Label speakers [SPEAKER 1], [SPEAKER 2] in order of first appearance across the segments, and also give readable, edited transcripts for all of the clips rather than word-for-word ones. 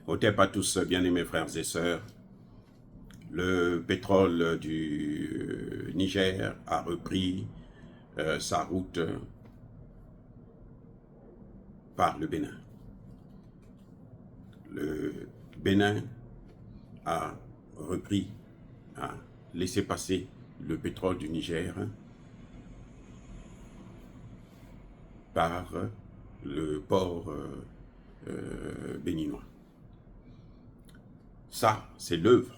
[SPEAKER 1] Hotep à tous, bien-aimés frères et sœurs. Le pétrole du Niger a repris sa route par le Bénin. Le Bénin a repris, a laissé passer le pétrole du Niger par le port béninois. Ça, c'est l'œuvre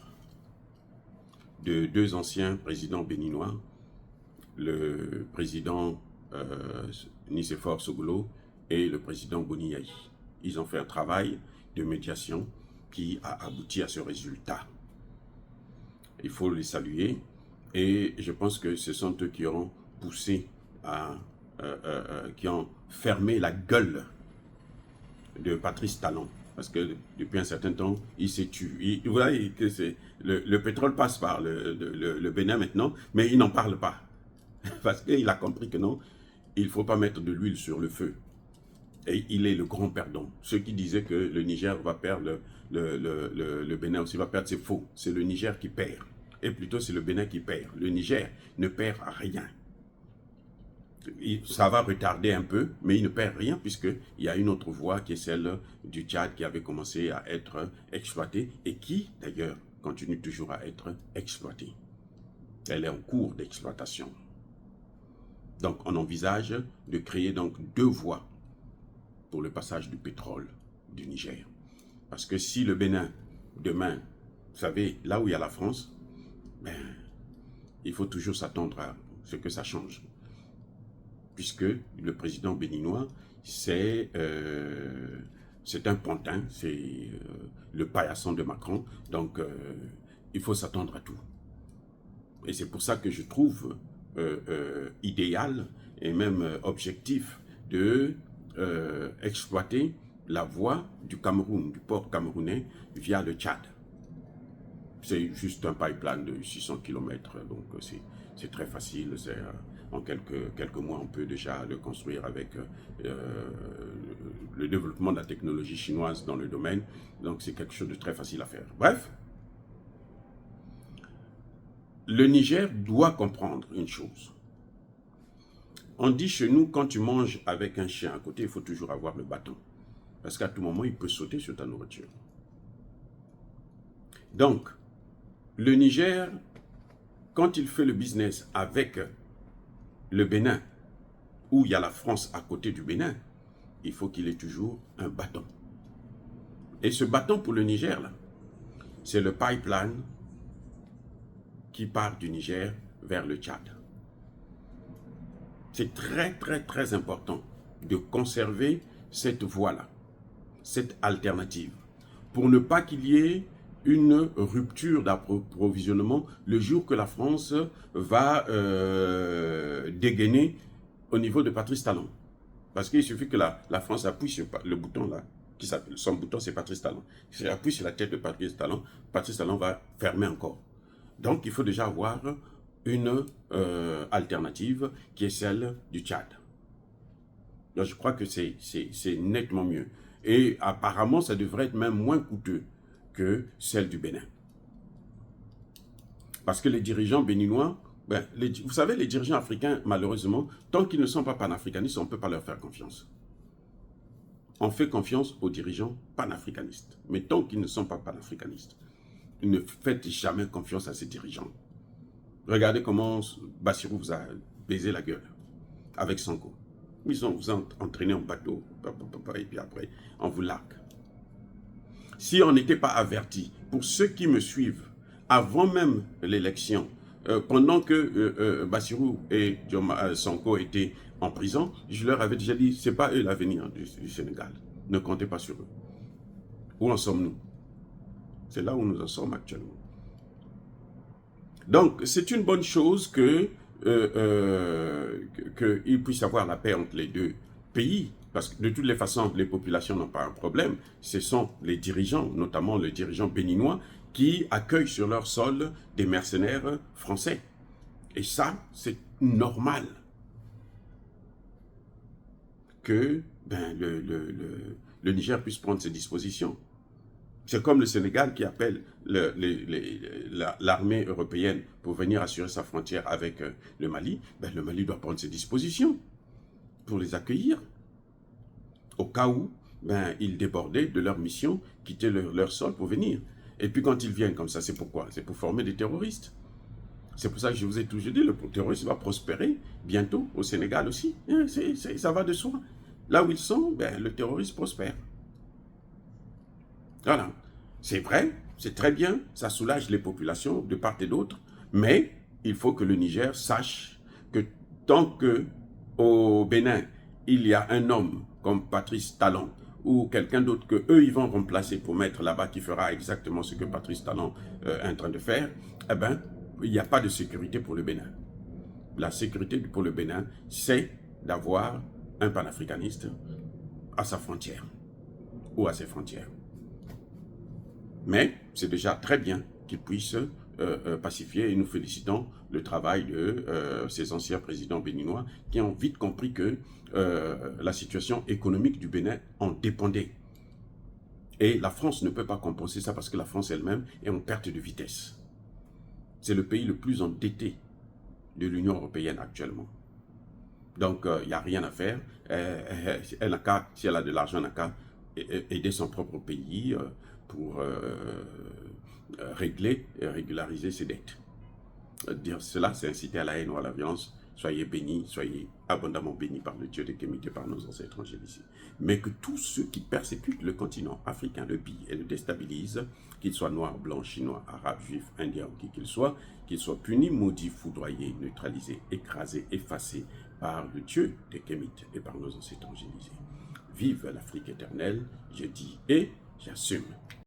[SPEAKER 1] de deux anciens présidents béninois, le président Nicéphore Sogolo et le président Boni Yayi. Ils ont fait un travail de médiation qui a abouti à ce résultat. Il faut les saluer et je pense que ce sont eux qui ont poussé qui ont fermé la gueule de Patrice Talon. Parce que depuis un certain temps, il s'est tué. Vous voyez que le pétrole passe par le Bénin maintenant, mais il n'en parle pas. Parce qu'il a compris que non, il ne faut pas mettre de l'huile sur le feu. Et il est le grand perdant. Ceux qui disaient que le Niger va perdre, le Bénin aussi va perdre, c'est faux. C'est le Niger qui perd. Et plutôt, c'est le Bénin qui perd. Le Niger ne perd rien. Ça va retarder un peu, mais il ne perd rien puisqu'il y a une autre voie qui est celle du Tchad qui avait commencé à être exploitée et qui, d'ailleurs, continue toujours à être exploitée. Elle est en cours d'exploitation. Donc, on envisage de créer donc deux voies pour le passage du pétrole du Niger. Parce que si le Bénin, demain, vous savez, là où il y a la France, ben, il faut toujours s'attendre à ce que ça change. Puisque le président béninois, c'est un pantin, c'est le paillasson de Macron, donc il faut s'attendre à tout. Et c'est pour ça que je trouve idéal et même objectif de exploiter la voie du Cameroun, du port camerounais, via le Tchad. C'est juste un pipeline de 600 km, donc c'est très facile. En quelques mois, on peut déjà le construire avec le développement de la technologie chinoise dans le domaine. Donc c'est quelque chose de très facile à faire. Bref, le Niger doit comprendre une chose. On dit chez nous, quand tu manges avec un chien à côté, il faut toujours avoir le bâton. Parce qu'à tout moment, il peut sauter sur ta nourriture. Donc, le Niger, quand il fait le business avec le Bénin, où il y a la France à côté du Bénin, il faut qu'il ait toujours un bâton. Et ce bâton pour le Niger, là, c'est le pipeline qui part du Niger vers le Tchad. C'est très, très, très important de conserver cette voie-là, cette alternative, pour ne pas qu'il y ait une rupture d'approvisionnement le jour que la France va dégainer au niveau de Patrice Talon. Parce qu'il suffit que la France appuie sur le bouton là, qui s'appelle, son bouton c'est Patrice Talon. Si elle appuie sur la tête de Patrice Talon va fermer encore. Donc il faut déjà avoir une alternative qui est celle du Tchad. Donc je crois que c'est nettement mieux. Et apparemment ça devrait être même moins coûteux que celle du Bénin. Parce que les dirigeants béninois, vous savez, les dirigeants africains, malheureusement, tant qu'ils ne sont pas panafricanistes, on ne peut pas leur faire confiance. On fait confiance aux dirigeants panafricanistes. Mais tant qu'ils ne sont pas panafricanistes, ne faites jamais confiance à ces dirigeants. Regardez comment Bassirou vous a baisé la gueule avec Sanko. Ils vous ont entraîné en bateau, et puis après, on vous largue. Si on n'était pas averti, pour ceux qui me suivent, avant même l'élection, pendant que Bassirou et Sanko étaient en prison, je leur avais déjà dit, ce n'est pas eux l'avenir du Sénégal. Ne comptez pas sur eux. Où en sommes-nous? C'est là où nous en sommes actuellement. Donc, c'est une bonne chose qu'il puisse y avoir la paix entre les deux pays. Parce que de toutes les façons, les populations n'ont pas un problème. Ce sont les dirigeants, notamment les dirigeants béninois, qui accueillent sur leur sol des mercenaires français. Et ça, c'est normal que le Niger puisse prendre ses dispositions. C'est comme le Sénégal qui appelle l'armée européenne pour venir assurer sa frontière avec le Mali. Ben, le Mali doit prendre ses dispositions pour les accueillir. Au cas où ils débordaient de leur mission, quittaient leur sol pour venir. Et puis quand ils viennent comme ça, c'est pourquoi? C'est pour former des terroristes. C'est pour ça que je vous ai toujours dit, le terrorisme va prospérer bientôt au Sénégal aussi. Ça va de soi. Là où ils sont, le terrorisme prospère. Voilà. C'est vrai, c'est très bien, ça soulage les populations de part et d'autre, mais il faut que le Niger sache que tant que au Bénin, il y a un homme comme Patrice Talon ou quelqu'un d'autre que eux ils vont remplacer pour mettre là-bas qui fera exactement ce que Patrice Talon est en train de faire, eh ben, il n'y a pas de sécurité pour le Bénin. La sécurité pour le Bénin, c'est d'avoir un panafricaniste à sa frontière ou à ses frontières. Mais c'est déjà très bien qu'ils puissent pacifier et nous félicitons le travail de ces anciens présidents béninois qui ont vite compris que la situation économique du Bénin en dépendait. Et la France ne peut pas compenser ça parce que la France elle-même est en perte de vitesse. C'est le pays le plus endetté de l'Union européenne actuellement. Donc, il n'y a rien à faire. Elle n'a qu'à, si elle a de l'argent, elle n'a qu'à aider son propre pays pour régler et régulariser ses dettes. Dire cela, c'est inciter à la haine ou à la violence. Soyez bénis, soyez abondamment bénis par le Dieu de Kémite et par nos ancêtres angéliques ici. Mais que tous ceux qui persécutent le continent africain le pillent et le déstabilisent, qu'ils soient noirs, blancs, chinois, arabes, juifs, indiens ou qui qu'ils soient punis, maudits, foudroyés, neutralisés, écrasés, effacés par le Dieu de Kémite et par nos ancêtres angélisés. Vive l'Afrique éternelle, je dis et j'assume.